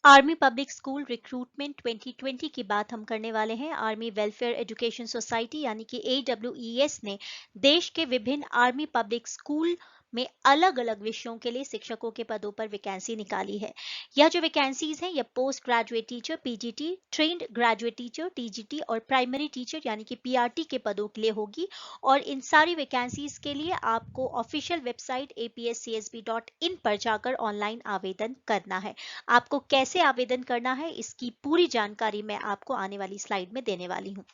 Army public school recruitment 2020 की बात हम करने वाले हैं। आर्मी वेलफेयर एजुकेशन सोसाइटी यानी कि AWES ने देश के विभिन्न आर्मी पब्लिक स्कूल में अलग अलग विषयों के लिए शिक्षकों के पदों पर वैकेंसी निकाली है। यह जो वैकेंसीज हैं, यह post graduate teacher PGT, trained graduate teacher TGT और प्राइमरी टीचर यानी कि PRT के पदों के लिए होगी। और इन सारी वैकेंसीज के लिए आपको ऑफिशियल वेबसाइट apscsb.in पर जाकर ऑनलाइन आवेदन करना है। आपको कैसे आवेदन करना है, इसकी पूरी जानकारी मैं आपको आने वाली स्लाइड में देने वाली हूँ।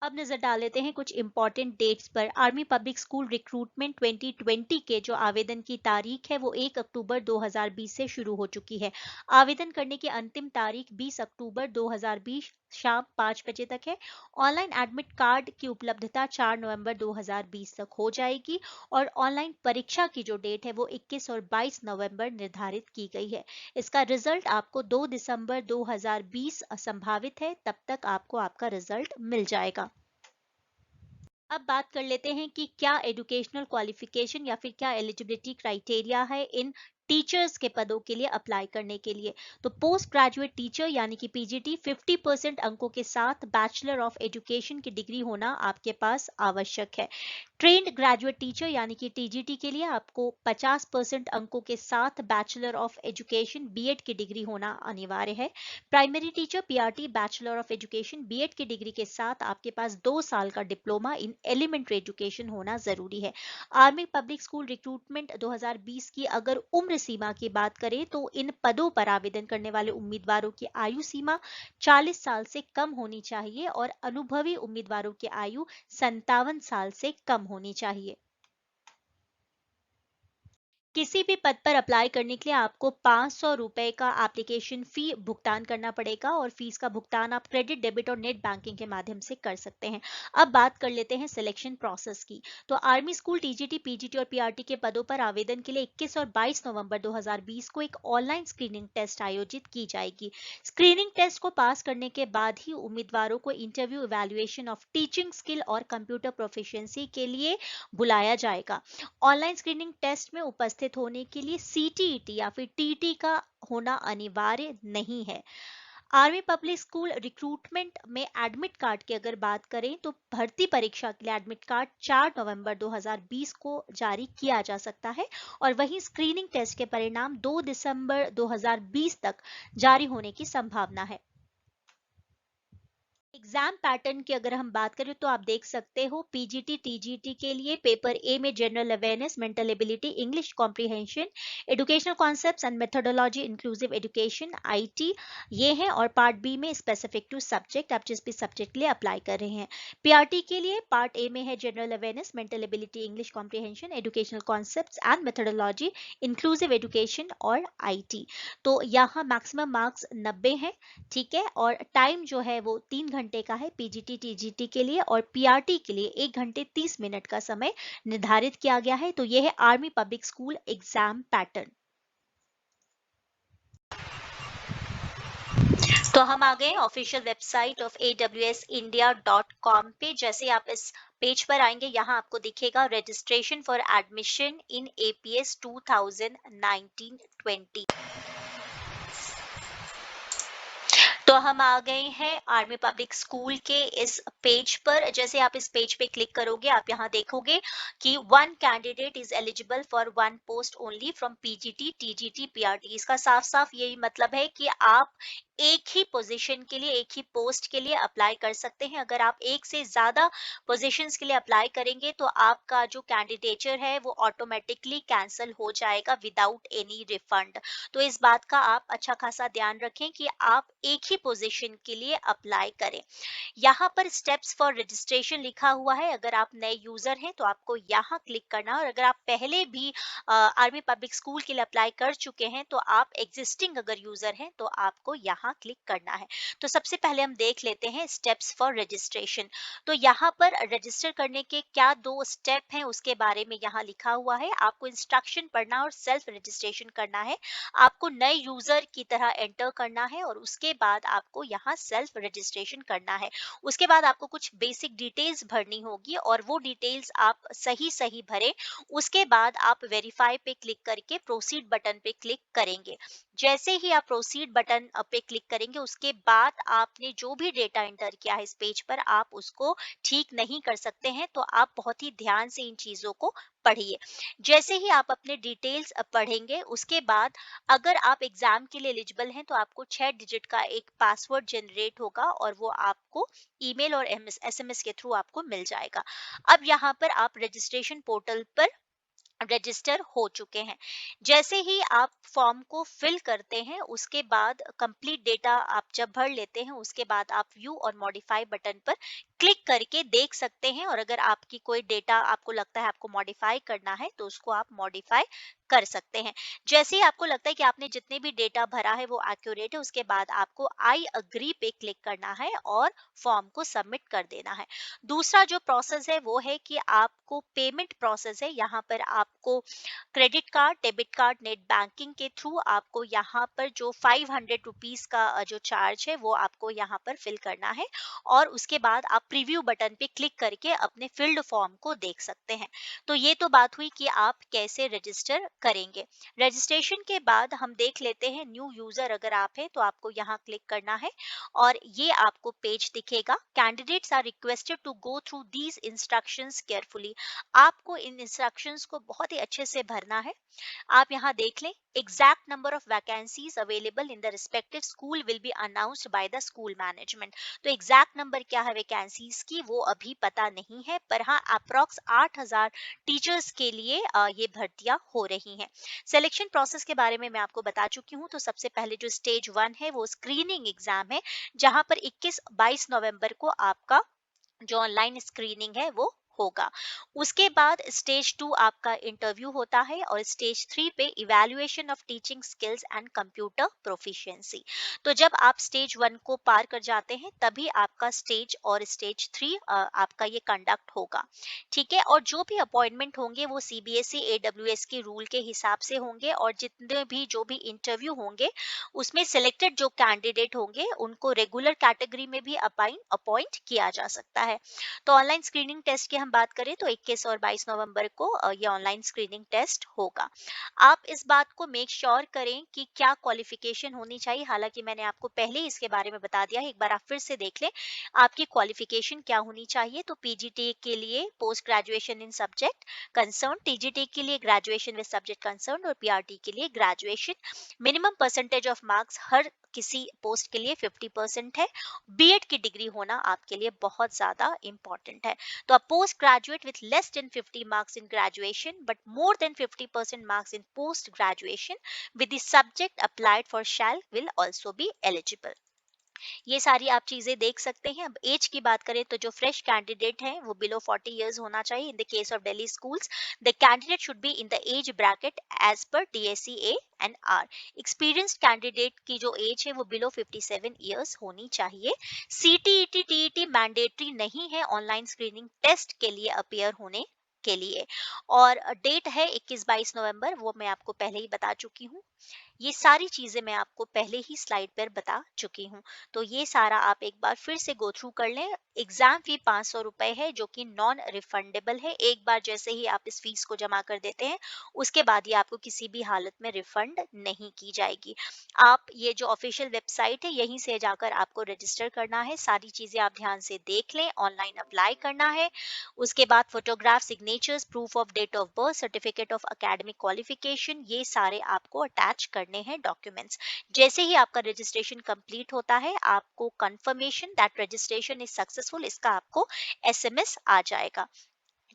अब नजर डाल लेते हैं कुछ इंपॉर्टेंट डेट्स पर। आर्मी पब्लिक स्कूल रिक्रूटमेंट 2020 के जो आवेदन की तारीख है वो 1 अक्टूबर 2020 से शुरू हो चुकी है। आवेदन करने की अंतिम तारीख 20 अक्टूबर 2020 शाम 5 बजे तक है। ऑनलाइन एडमिट कार्ड की उपलब्धता 4 नवंबर 2020 तक हो जाएगी और ऑनलाइन परीक्षा की जो डेट है वो 21 और 22 नवंबर निर्धारित की गई है। इसका रिजल्ट आपको 2 दिसंबर 2020 संभावित है, तब तक आपको आपका रिजल्ट मिल जाएगा। अब बात कर लेते हैं कि क्या एजुकेशनल क्वालिफिकेशन या फिर क्या एलिजिबिलिटी क्राइटेरिया है इन टीचर्स के पदों के लिए अप्लाई करने के लिए। तो पोस्ट ग्रेजुएट टीचर यानी कि PGT 50% अंकों के साथ बैचलर ऑफ एजुकेशन की डिग्री होना आपके पास आवश्यक है। ट्रेन्ड ग्रेजुएट टीचर यानी कि TGT के लिए आपको 50% अंकों के साथ बैचलर ऑफ एजुकेशन BEd की डिग्री होना अनिवार्य है। Primary teacher PRT bachelor of education BEd की डिग्री के साथ आपके पास 2 साल का डिप्लोमा इन एलिमेंट्री एजुकेशन होना जरूरी है। आर्मी पब्लिक स्कूल रिक्रूटमेंट 2020 की अगर उम्र सीमा की बात करें तो इन पदों पर आवेदन करने वाले उम्मीदवारों की आयु सीमा 40 साल से कम होनी चाहिए और अनुभवी उम्मीदवारों की आयु 57 साल से कम होनी चाहिए। किसी भी पद पर अप्लाई करने के लिए आपको 500 रुपए का एप्लीकेशन फी भुगतान करना पड़ेगा और फीस का भुगतान आप क्रेडिट, डेबिट और नेट बैंकिंग के माध्यम से कर सकते हैं। अब बात कर लेते हैं सिलेक्शन प्रोसेस की। तो आर्मी स्कूल TGT, PGT और PRT के पदों पर आवेदन के लिए 21 और 22 नवंबर 2020 को एक ऑनलाइन स्क्रीनिंग टेस्ट आयोजित की जाएगी। स्क्रीनिंग टेस्ट को पास करने के बाद ही उम्मीदवारों को interview, evaluation of teaching skill और कंप्यूटर प्रोफिशिएंसी के लिए बुलाया जाएगा। ऑनलाइन स्क्रीनिंग टेस्ट में उपस्थित होने के लिए CTET या फिर TT का होना अनिवार्य नहीं है। आर्मी पब्लिक स्कूल रिक्रूटमेंट में एडमिट कार्ड की अगर बात करें तो भर्ती परीक्षा के लिए एडमिट कार्ड 4 नवंबर 2020 को जारी किया जा सकता है और वहीं स्क्रीनिंग टेस्ट के परिणाम 2 दिसंबर 2020 तक जारी होने की संभावना है। एग्जाम पैटर्न की अगर हम बात करें तो आप देख सकते हो PGT TGT के लिए पेपर ए में general awareness, mental ability, English comprehension, educational concepts and methodology, inclusive education IT ये है। और पार्ट बी में स्पेसिफिक टू सब्जेक्ट, आप जिस भी सब्जेक्ट के लिए अप्लाई कर रहे हैं। PRT के लिए पार्ट ए में है general awareness, mental ability, English comprehension, educational concepts and methodology, inclusive education और IT। तो यहाँ मैक्सिमम मार्क्स 90 हैं, ठीक है। और टाइम जो है वो 3 घंटे का है PGT TGT के लिए और PRT के लिए 1 घंटे 30 मिनट का समय निर्धारित किया गया है। तो ये है army public school exam pattern. तो हम आ गए ऑफिशियल वेबसाइट ऑफ awsindia.com पे। जैसे आप इस पेज पर आएंगे, यहाँ आपको दिखेगा registration for admission in APS 2019-20। तो हम आ गए हैं आर्मी पब्लिक स्कूल के इस पेज पर। जैसे आप इस पेज पे क्लिक करोगे, आप यहाँ देखोगे कि 1 candidate is eligible for 1 post only from PGT TGT PRT। इसका साफ साफ यही मतलब है कि आप एक ही पोजीशन के लिए, एक ही पोस्ट के लिए अप्लाई कर सकते हैं। अगर आप एक से ज्यादा पोजीशंस के लिए अप्लाई करेंगे तो आपका जो कैंडिडेचर है वो ऑटोमेटिकली कैंसिल हो जाएगा विदाउट एनी रिफंड। तो इस बात का आप अच्छा खासा ध्यान रखें कि आप एक ही पोजीशन के लिए अप्लाई करें। यहाँ पर स्टेप्स फॉर रजिस्ट्रेशन लिखा हुआ है। अगर आप नए यूजर हैं तो आपको यहाँ क्लिक करना है और अगर आप पहले भी आर्मी पब्लिक स्कूल के लिए अप्लाई कर चुके हैं तो आप एग्जिस्टिंग अगर यूजर हैं तो आपको यहाँ क्लिक करना है। तो सबसे पहले हम देख लेते हैं स्टेप्स फॉर रजिस्ट्रेशन। तो यहाँ पर रजिस्टर करने के क्या 2 स्टेप हैं उसके बारे में यहाँ लिखा हुआ है। आपको इंस्ट्रक्शन पढ़ना और सेल्फ रजिस्ट्रेशन करना है। आपको नए यूजर की तरह एंटर करना है और उसके बाद आपको यहाँ सेल्फ रजिस्ट्रेशन करना है। उसके बाद आपको कुछ बेसिक डिटेल्स भरनी होगी और वो डिटेल्स आप सही सही भरें। उसके बाद आप वेरीफाई पे क्लिक करके प्रोसीड बटन पे क्लिक करेंगे। जैसे ही आप प्रोसीड बटन पे क्लिक करेंगे, उसके बाद आपने जो भी डेटा एंटर किया है इस पेज पर, आप उसको ठीक नहीं कर सकते हैं। तो आप बहुत ही ध्यान से इन चीज़ों को पढ़िए। जैसे ही आप अपने डिटेल्स पढ़ेंगे, उसके बाद अगर आप एग्ज़ाम के लिए एलिजिबल हैं, तो आपको 6 डिजिट का एक पासवर्ड जनरेट होगा और वो आपको ईमेल और एसएमएस के थ्रू आपको मिल जाएगा। अब यहाँ पर आप रजिस्ट्रेशन पोर्टल पर रजिस्टर हो चुके हैं। जैसे ही आप फॉर्म को फिल करते हैं, उसके बाद कंप्लीट डेटा आप जब भर लेते हैं, उसके बाद आप व्यू और मॉडिफाई बटन पर क्लिक करके देख सकते हैं, और अगर आपकी कोई डेटा आपको लगता है आपको मॉडिफाई करना है, तो उसको आप मॉडिफाई कर सकते हैं। जैसे ही आपको लगता है कि आपने जितने भी डेटा भरा है वो एक्यूरेट है, उसके बाद आपको आई अग्री पे क्लिक करना है और फॉर्म को सबमिट कर देना है। दूसरा जो प्रोसेस है वो है कि आपको पेमेंट प्रोसेस है। यहाँ पर आपको credit card, debit card, net banking के थ्रू आपको यहाँ पर जो 500 रुपीज का जो चार्ज है वो आपको यहाँ पर फिल करना है, और उसके बाद आप प्रीव्यू बटन पे क्लिक करके अपने फिल्ड फॉर्म को देख सकते हैं। तो ये तो बात हुई कि आप कैसे रजिस्टर करेंगे। रजिस्ट्रेशन के बाद हम देख लेते हैं न्यू यूजर अगर आप हैं तो आपको यहाँ क्लिक करना है, और ये आपको पेज दिखेगा। Candidates are requested to go through these instructions carefully. आपको इन इंस्ट्रक्शंस को बहुत ही अच्छे से भरना है। आप यहाँ देख लें, exact number of vacancies available in the respective school will be announced by the school management. तो एग्जैक्ट नंबर क्या है वैकेंसीज की, वो अभी पता नहीं है, पर हाँ अप्रॉक्स 8,000 टीचर्स के लिए ये भर्तियां हो रही हैं। सिलेक्शन प्रोसेस के बारे में मैं आपको बता चुकी हूँ। तो सबसे पहले जो स्टेज 1 है वो स्क्रीनिंग एग्जाम है, जहां पर 21-22 नवंबर को आपका जो ऑनलाइन स्क्रीनिंग है वो होगा। उसके बाद स्टेज 2 आपका इंटरव्यू होता है, और स्टेज 3 पे evaluation of teaching skills and computer proficiency. तो जब आप स्टेज 1 को पार कर जाते हैं, तभी आपका स्टेज और स्टेज 3 आपका ये कंडक्ट होगा। ठीक है, और जो भी अपॉइंटमेंट होंगे वो सीबीएसई एडब्ल्यूएस के रूल के हिसाब से होंगे, और जितने भी जो भी इंटरव्यू होंगे उसमें सिलेक्टेड जो कैंडिडेट होंगे उनको रेगुलर कैटेगरी में भी अपॉइंट किया जा सकता है। तो ऑनलाइन स्क्रीनिंग टेस्ट की हम बात करें तो 21 और 22 नवंबर को ये ऑनलाइन स्क्रीनिंग टेस्ट होगा। आप इस बात को मेक श्योर करें कि क्या क्वालिफिकेशन होनी चाहिए। हालांकि मैंने आपको पहले ही इसके बारे में बता दिया है, एक बार आप फिर से देख लें आपकी क्वालिफिकेशन क्या होनी चाहिए। तो पीजीटी के लिए post graduation in subject concern, TGT के लिए ग्रेजुएशन विद सब्जेक्ट कंसर्न, और पीआरटी के लिए graduation. Minimum percentage of marks हर किसी पोस्ट के लिए 50% है। बीएड की डिग्री होना आपके लिए बहुत ज्यादा इंपॉर्टेंट है। तो अ post graduate with less than 50 marks in graduation but more than 50% marks in post graduation with the subject applied for shell will also be eligible. ये सारी आप चीजें देख सकते हैं। अब एज की बात करें तो जो फ्रेश कैंडिडेट हैं वो बिलो 40 इयर्स होना चाहिए। In the case of Delhi schools the candidate should be in the age bracket age per DSC A and R. Experienced candidate की जो एज है वो बिलो 57 इयर्स होनी चाहिए। सीटीईटी टीईटी मैंडेटरी नहीं है ऑनलाइन स्क्रीनिंग टेस्ट के लिए अपियर होने के लिए। और डेट है 21-22 नवंबर, वो मैं आपको पहले ही बता चुकी हूँ। ये सारी चीजें मैं आपको पहले ही स्लाइड पर बता चुकी हूँ। तो ये सारा आप एक बार फिर से गो थ्रू कर लें। एग्जाम फी 500 रुपए है, जो कि नॉन रिफंडेबल है। एक बार जैसे ही आप इस फीस को जमा कर देते हैं, उसके बाद ये आपको किसी भी हालत में रिफंड नहीं की जाएगी। आप ये जो ऑफिशियल वेबसाइट है यहीं से जाकर आपको रजिस्टर करना है। सारी चीजें आप ध्यान से देख लें। ऑनलाइन अप्लाई करना है, उसके बाद photograph, signatures, proof of date of birth, certificate of academic qualification, ये सारे आपको अटैच करने हैं डॉक्यूमेंट्स। जैसे ही आपका रजिस्ट्रेशन कंप्लीट होता है, आपको confirmation that registration is successful इसका आपको एसएमएस आ जाएगा।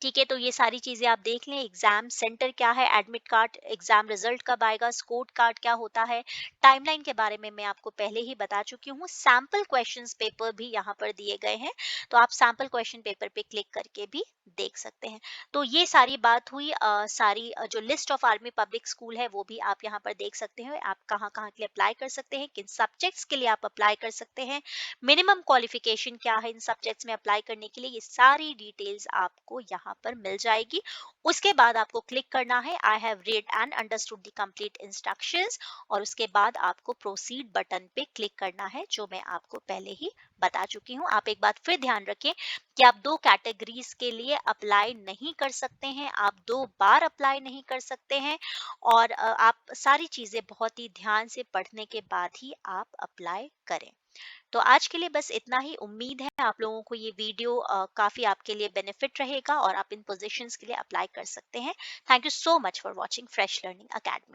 ठीक है, तो ये सारी चीजें आप देख लें। एग्जाम सेंटर क्या है, एडमिट कार्ड, एग्जाम रिजल्ट कब आएगा, स्कोर कार्ड क्या होता है, टाइमलाइन के बारे में मैं आपको पहले ही बता चुकी हूँ। सैंपल क्वेश्चंस पेपर भी यहाँ पर दिए गए हैं, तो आप सैंपल क्वेश्चन पेपर पे क्लिक करके भी देख सकते हैं। तो ये सारी बात हुई। सारी जो list of army public school है वो भी आप यहाँ पर देख सकते हैं। आप कहाँ कहाँ के लिए अप्लाई कर सकते हैं, किन सब्जेक्ट्स के लिए आप अप्लाई कर सकते हैं, मिनिमम क्वालिफिकेशन क्या है इन सब्जेक्ट्स में अप्लाई करने के लिए, ये सारी डिटेल्स आपको यहाँ यहाँ पर मिल जाएगी। उसके बाद आपको क्लिक करना है I have read and understood the complete instructions, और उसके बाद आपको प्रोसीड बटन पे क्लिक करना है, जो मैं आपको पहले ही बता चुकी हूँ। आप एक बात फिर ध्यान रखें कि आप 2 कैटेगरीज के लिए अप्लाई नहीं कर सकते हैं, आप 2 बार अप्लाई नहीं कर सकते हैं, और आप सारी चीज़ें बहुत ही ध्यान से पढ़ने के बाद ही आप अप्लाई करें। तो आज के लिए बस इतना ही। उम्मीद है आप लोगों को ये वीडियो काफ़ी आपके लिए बेनिफिट रहेगा और आप इन पोजीशंस के लिए अप्लाई कर सकते हैं। Thank you so much for watching fresh learning academy.